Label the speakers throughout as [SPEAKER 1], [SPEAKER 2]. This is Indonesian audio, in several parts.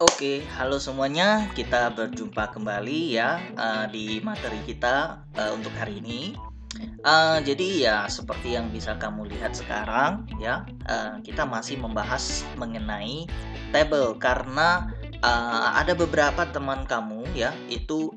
[SPEAKER 1] Oke, halo semuanya. Kita berjumpa kembali ya di materi kita untuk hari ini. Jadi ya seperti yang bisa kamu lihat sekarang ya, kita masih membahas mengenai tabel karena ada beberapa teman kamu ya itu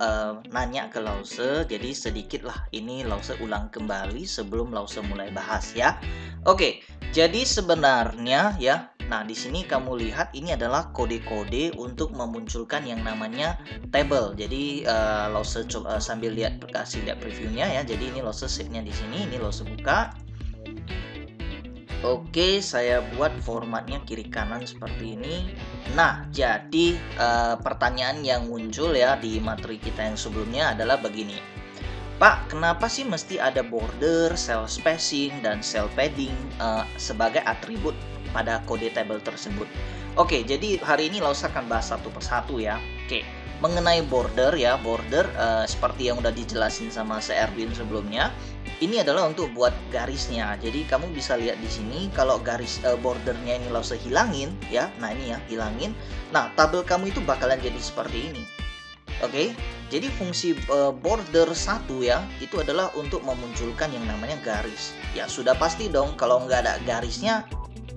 [SPEAKER 1] nanya ke Lause, jadi sedikitlah ini Lause ulang kembali sebelum Lause mulai bahas ya. Oke, jadi sebenarnya ya, nah di sini kamu lihat ini adalah kode-kode untuk memunculkan yang namanya table. Jadi Lause coba sambil kasih lihat previewnya ya. Jadi ini Lause save-nya di sini, ini Lause buka. Oke, saya buat formatnya kiri kanan seperti ini. Nah, jadi pertanyaan yang muncul ya di materi kita yang sebelumnya adalah begini. Pak, kenapa sih mesti ada border, cell spacing, dan cell padding sebagai atribut pada kode table tersebut? Oke, jadi hari ini Lausa akan bahas satu persatu ya. Oke, mengenai border ya, border seperti yang udah dijelasin sama Erwin sebelumnya, ini adalah untuk buat garisnya. Jadi kamu bisa lihat di sini kalau garis bordernya ini Lausa hilangin ya. Nah, ini ya, hilangin. Nah, tabel kamu itu bakalan jadi seperti ini. Oke, jadi fungsi border 1 ya, itu adalah untuk memunculkan yang namanya garis. Ya sudah pasti dong, kalau nggak ada garisnya,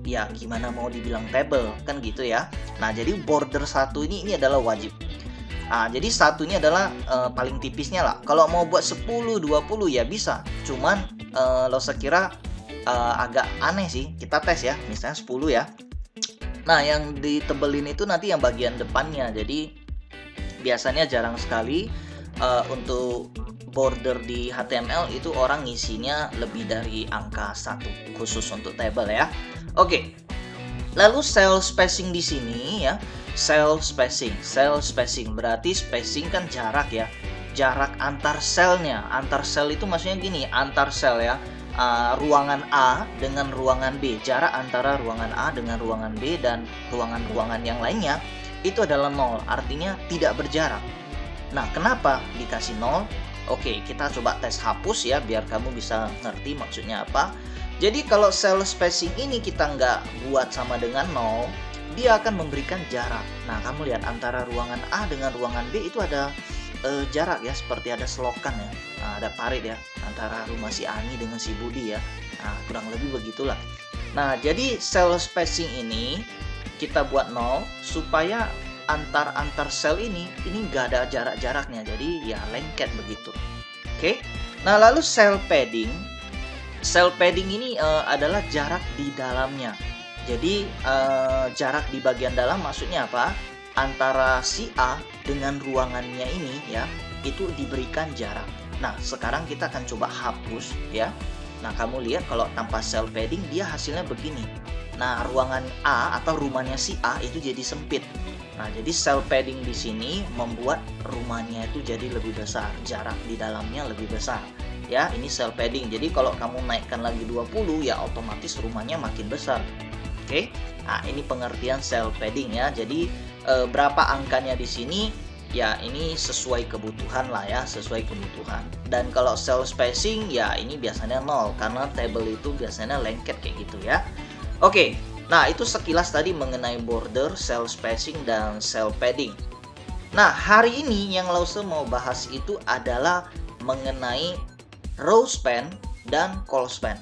[SPEAKER 1] ya gimana mau dibilang table, kan gitu ya. Nah, jadi border 1 ini adalah wajib. Nah, jadi satunya adalah paling tipisnya lah. Kalau mau buat 10, 20 ya bisa. Cuman lo sekira agak aneh sih. Kita tes ya, misalnya 10 ya. Nah, yang ditebelin itu nanti yang bagian depannya. Jadi biasanya jarang sekali untuk border di HTML itu orang ngisinya lebih dari angka 1 khusus untuk table ya. Oke. Lalu cell spacing di sini ya. Cell spacing berarti spacing kan jarak ya. Jarak antar selnya. Antar sel itu maksudnya gini, antar sel ya. Ruangan A dengan ruangan B. Jarak antara ruangan A dengan ruangan B dan ruangan-ruangan yang lainnya itu adalah 0, artinya tidak berjarak. Nah, kenapa dikasih 0? Oke, kita coba tes hapus ya, biar kamu bisa ngerti maksudnya apa. Jadi kalau cell spacing ini kita nggak buat sama dengan 0, dia akan memberikan jarak. Nah, kamu lihat antara ruangan A dengan ruangan B itu ada jarak ya, seperti ada selokan ya. Nah, ada parit ya, antara rumah si Ani dengan si Budi ya. Nah, kurang lebih begitulah. Nah, jadi cell spacing ini kita buat 0 supaya antar sel ini nggak ada jarak-jaraknya, jadi ya lengket begitu. Oke, nah lalu cell padding ini adalah jarak di dalamnya. Jadi jarak di bagian dalam maksudnya apa? Antara si A dengan ruangannya ini ya, itu diberikan jarak. Nah, sekarang kita akan coba hapus ya. Nah, kamu lihat kalau tanpa cell padding dia hasilnya begini. Nah, ruangan A atau rumahnya si A itu jadi sempit. Nah, jadi cell padding di sini membuat rumahnya itu jadi lebih besar, jarak di dalamnya lebih besar. Ya, ini cell padding. Jadi kalau kamu naikkan lagi 20 ya otomatis rumahnya makin besar. Oke. Nah, ini pengertian cell padding ya. Jadi berapa angkanya di sini? Ya, ini sesuai kebutuhan lah ya, sesuai kebutuhan. Dan kalau cell spacing ya ini biasanya 0 karena table itu biasanya lengket kayak gitu ya. Oke, nah itu sekilas tadi mengenai border, cell spacing, dan cell padding. Nah, hari ini yang Lause mau bahas itu adalah mengenai row span dan call span.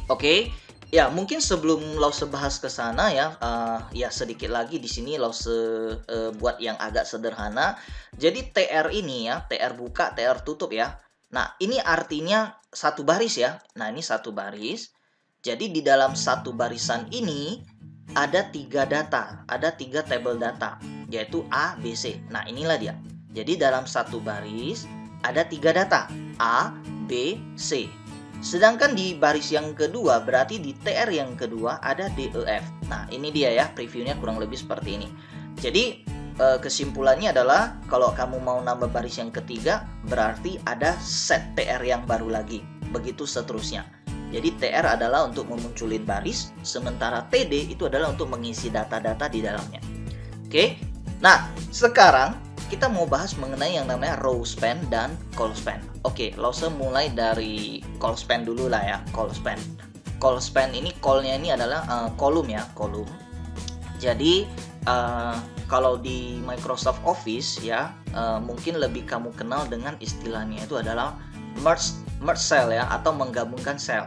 [SPEAKER 1] Oke, ya mungkin sebelum Lause bahas ke sana ya, ya sedikit lagi di sini Lause buat yang agak sederhana. Jadi TR ini ya, TR buka, TR tutup ya. Nah, ini artinya satu baris ya. Nah, ini satu baris. Jadi di dalam satu barisan ini ada 3 data, ada 3 tabel data, yaitu A, B, C. Nah, inilah dia. Jadi dalam satu baris ada 3 data, A, B, C. Sedangkan di baris yang kedua, berarti di TR yang kedua ada D, E, F. Nah, ini dia ya, previewnya kurang lebih seperti ini. Jadi kesimpulannya adalah kalau kamu mau nambah baris yang ketiga, berarti ada set TR yang baru lagi. Begitu seterusnya. Jadi TR adalah untuk memunculin baris, sementara TD itu adalah untuk mengisi data-data di dalamnya. Oke, nah sekarang kita mau bahas mengenai yang namanya row span dan call span. Oke, Lause mulai dari call span dulu lah ya, call span. Call span ini call-nya ini adalah kolom ya, kolom. Jadi eh, kalau di Microsoft Office ya, mungkin lebih kamu kenal dengan istilahnya itu adalah merge cell ya, atau menggabungkan sel.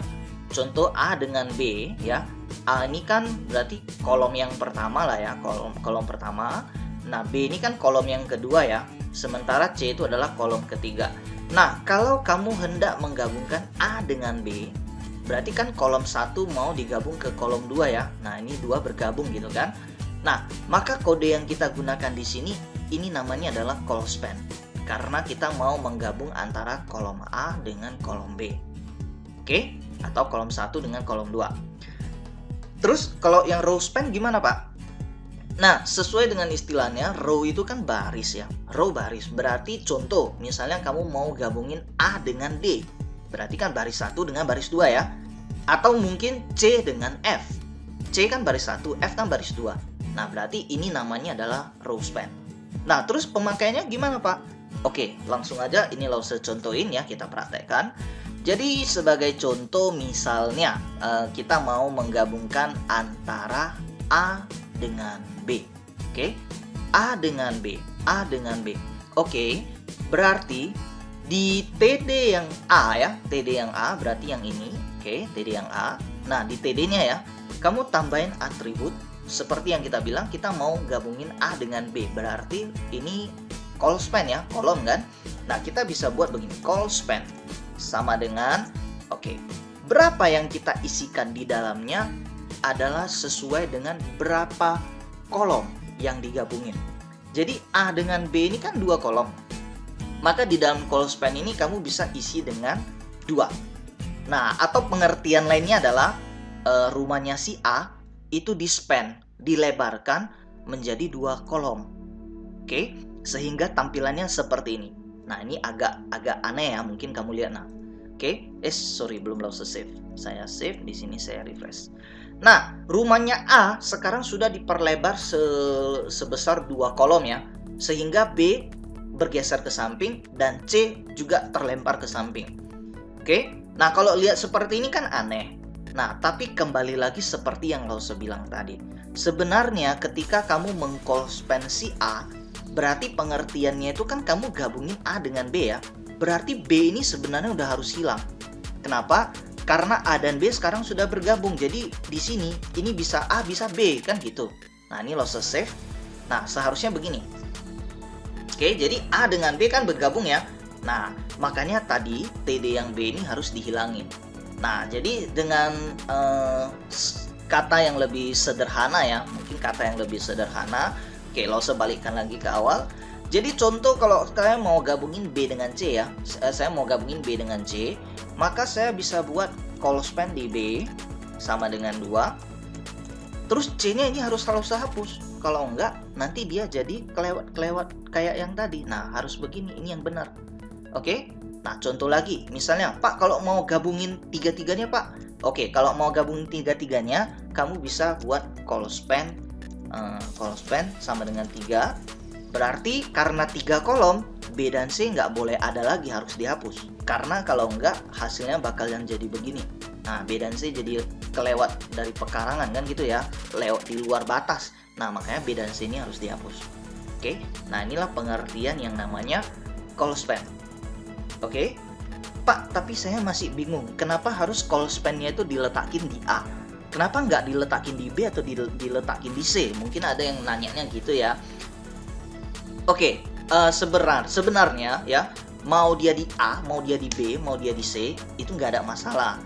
[SPEAKER 1] Contoh A dengan B ya. A ini kan berarti kolom yang pertama lah ya, kolom pertama. Nah, B ini kan kolom yang kedua ya. Sementara C itu adalah kolom ketiga. Nah, kalau kamu hendak menggabungkan A dengan B, berarti kan kolom 1 mau digabung ke kolom 2 ya. Nah, ini 2 bergabung gitu kan. Nah, maka kode yang kita gunakan di sini, ini namanya adalah call span. Karena kita mau menggabung antara kolom A dengan kolom B. Oke? Atau kolom 1 dengan kolom 2. Terus, kalau yang row span gimana, Pak? Nah, sesuai dengan istilahnya, row itu kan baris ya. Row baris, berarti contoh, misalnya kamu mau gabungin A dengan D. Berarti kan baris 1 dengan baris 2 ya. Atau mungkin C dengan F. C kan baris 1, F kan baris 2. Nah, berarti ini namanya adalah row span. Nah, terus pemakaiannya gimana, Pak? Oke, langsung aja ini Lause contohin ya, kita praktekkan. Jadi sebagai contoh misalnya, kita mau menggabungkan antara A dengan B. Oke, A dengan B, A dengan B. Oke, berarti di TD yang A ya, TD yang A berarti yang ini. Oke, TD yang A. Nah, di TD-nya ya, kamu tambahin atribut seperti yang kita bilang, kita mau gabungin A dengan B. Berarti ini call span ya, kolom kan. Nah, kita bisa buat begini, call span sama dengan berapa yang kita isikan di dalamnya adalah sesuai dengan berapa kolom yang digabungin. Jadi A dengan B ini kan 2 kolom. Maka di dalam call span ini kamu bisa isi dengan 2. Nah, atau pengertian lainnya adalah rumahnya si A itu di span, dilebarkan menjadi 2 kolom. Oke, sehingga tampilannya seperti ini. Nah, ini agak aneh ya, mungkin kamu lihat. Nah, sorry, belum Lause save. Saya save, di sini saya refresh. Nah, rumahnya A sekarang sudah diperlebar sebesar 2 kolom ya, sehingga B bergeser ke samping dan C juga terlempar ke samping. Oke, nah kalau lihat seperti ini kan aneh. Nah, tapi kembali lagi seperti yang Lause bilang tadi. Sebenarnya ketika kamu meng-call span si A, berarti pengertiannya itu kan kamu gabungin A dengan B ya. Berarti B ini sebenarnya udah harus hilang. Kenapa? Karena A dan B sekarang sudah bergabung. Jadi di sini ini bisa A bisa B kan gitu. Nah, ini Lause save. Nah, seharusnya begini. Oke, jadi A dengan B kan bergabung ya. Nah, makanya tadi TD yang B ini harus dihilangin. Nah, jadi dengan kata yang lebih sederhana ya, mungkin kata yang lebih sederhana. Oke, Lause balikkan lagi ke awal. Jadi contoh kalau saya mau gabungin B dengan C ya, saya mau gabungin B dengan C, maka saya bisa buat call span di B sama dengan 2. Terus C-nya ini harus hapus. Kalau enggak, nanti dia jadi kelewat kayak yang tadi. Nah, harus begini, ini yang benar. Oke? Nah, contoh lagi. Misalnya, Pak, kalau mau gabungin tiga-tiganya, Pak. Oke, kalau mau gabungin tiga-tiganya, kamu bisa buat call span sama dengan 3. Berarti karena 3 kolom, B dan C nggak boleh ada lagi, harus dihapus. Karena kalau enggak, hasilnya bakal yang jadi begini. Nah, B dan C jadi kelewat dari pekarangan kan gitu ya, lewat di luar batas. Nah, makanya B dan C ini harus dihapus. Oke, nah inilah pengertian yang namanya call span. Oke, Pak, tapi saya masih bingung, kenapa harus call span-nya itu diletakin di A? Kenapa nggak diletakin di B atau diletakin di C? Mungkin ada yang nanyanya gitu ya. Oke, sebenarnya ya, mau dia di A, mau dia di B, mau dia di C, itu nggak ada masalah.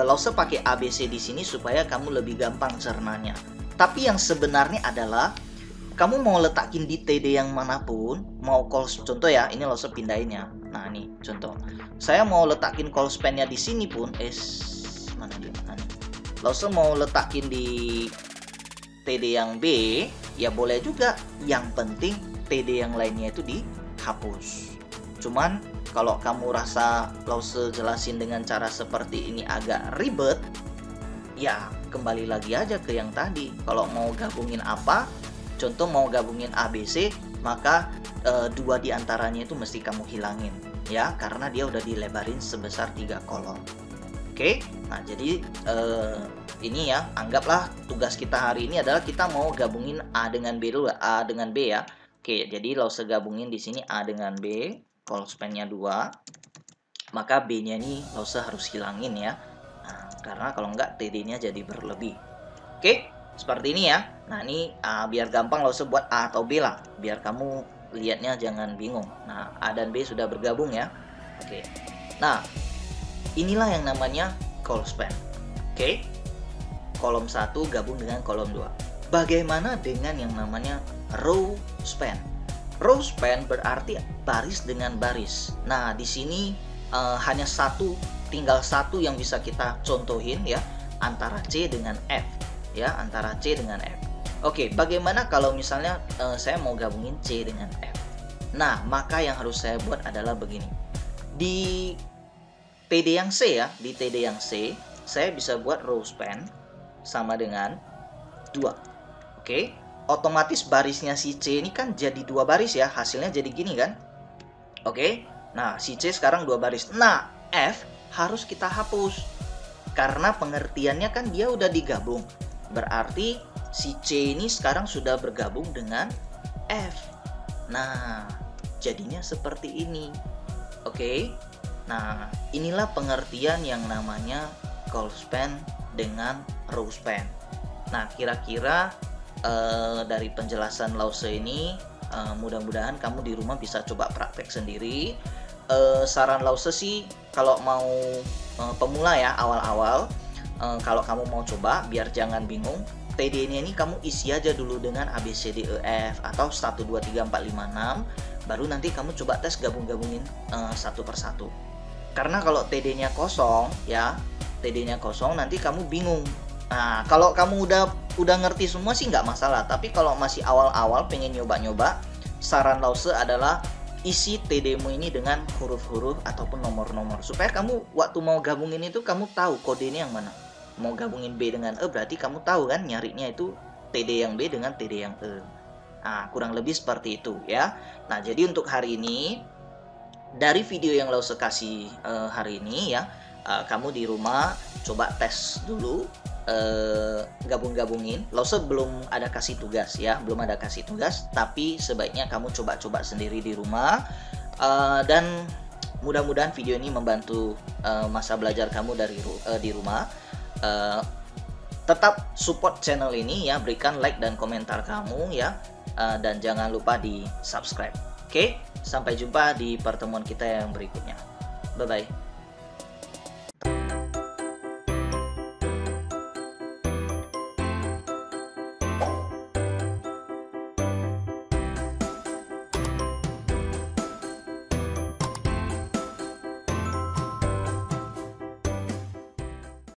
[SPEAKER 1] Lause pakai ABC di sini supaya kamu lebih gampang cernanya. Tapi yang sebenarnya adalah kamu mau letakin di TD yang manapun, mau contoh ya, ini Lause pindahin ya. Nah, ini contoh. Saya mau letakin call span-nya di sini pun, mana dia? Nah, Lause mau letakin di TD yang B, ya boleh juga. Yang penting TD yang lainnya itu dihapus. Cuman kalau kamu rasa Lause jelasin dengan cara seperti ini agak ribet, ya kembali lagi aja ke yang tadi. Kalau mau gabungin apa, contoh mau gabungin ABC, maka 2 diantaranya itu mesti kamu hilangin ya, karena dia udah dilebarin sebesar 3 kolom. Oke, nah jadi ini ya, anggaplah tugas kita hari ini adalah kita mau gabungin A dengan B dulu, A dengan B ya. Oke, jadi lause gabungin di sini A dengan B, call span-nya 2. Maka B-nya ini lause harus hilangin ya. Nah, karena kalau enggak TD-nya jadi berlebih. Oke, seperti ini ya. Nah, ini biar gampang lause buat A atau B lah, biar kamu lihatnya jangan bingung. Nah, A dan B sudah bergabung ya. Oke. Nah, inilah yang namanya call span. Oke. Kolom 1 gabung dengan kolom 2. Bagaimana dengan yang namanya row span? Row span berarti baris dengan baris. Nah, di sini hanya tinggal satu yang bisa kita contohin ya, antara C dengan F ya, antara C dengan F. Oke, bagaimana kalau misalnya saya mau gabungin C dengan F? Nah, maka yang harus saya buat adalah begini. Di TD yang C ya, di TD yang C, saya bisa buat row span sama dengan 2. Oke, otomatis barisnya si C ini kan jadi 2 baris ya, hasilnya jadi gini kan. Oke, nah si C sekarang 2 baris. Nah, F harus kita hapus karena pengertiannya kan dia udah digabung. Berarti si C ini sekarang sudah bergabung dengan F. Nah, jadinya seperti ini. Oke. Nah, inilah pengertian yang namanya call span dengan row span. Nah, kira-kira dari penjelasan lause ini, mudah-mudahan kamu di rumah bisa coba praktek sendiri. Saran lause sih, kalau mau pemula ya, awal-awal, kalau kamu mau coba, biar jangan bingung, TD-nya ini kamu isi aja dulu dengan A, B, C, D, E, F, atau 1, 2, 3, 4, 5, 6, baru nanti kamu coba tes gabung-gabungin satu persatu. Karena kalau TD-nya kosong ya, TD-nya kosong nanti kamu bingung. Nah, kalau kamu udah ngerti semua sih nggak masalah. Tapi kalau masih awal-awal pengen nyoba-nyoba, saran lause adalah isi TD-mu ini dengan huruf-huruf ataupun nomor-nomor, supaya kamu waktu mau gabungin itu kamu tahu kodenya yang mana. Mau gabungin B dengan E berarti kamu tahu kan nyarinya itu TD yang B dengan TD yang E. Nah, kurang lebih seperti itu ya. Nah, jadi untuk hari ini, dari video yang lause kasih hari ini ya, kamu di rumah coba tes dulu, gabung-gabungin. Lause belum ada kasih tugas ya, belum ada kasih tugas, tapi sebaiknya kamu coba-coba sendiri di rumah, dan mudah-mudahan video ini membantu masa belajar kamu di rumah. Tetap support channel ini ya, berikan like dan komentar kamu ya, dan jangan lupa di subscribe. Oke, sampai jumpa di pertemuan kita yang berikutnya. Bye bye.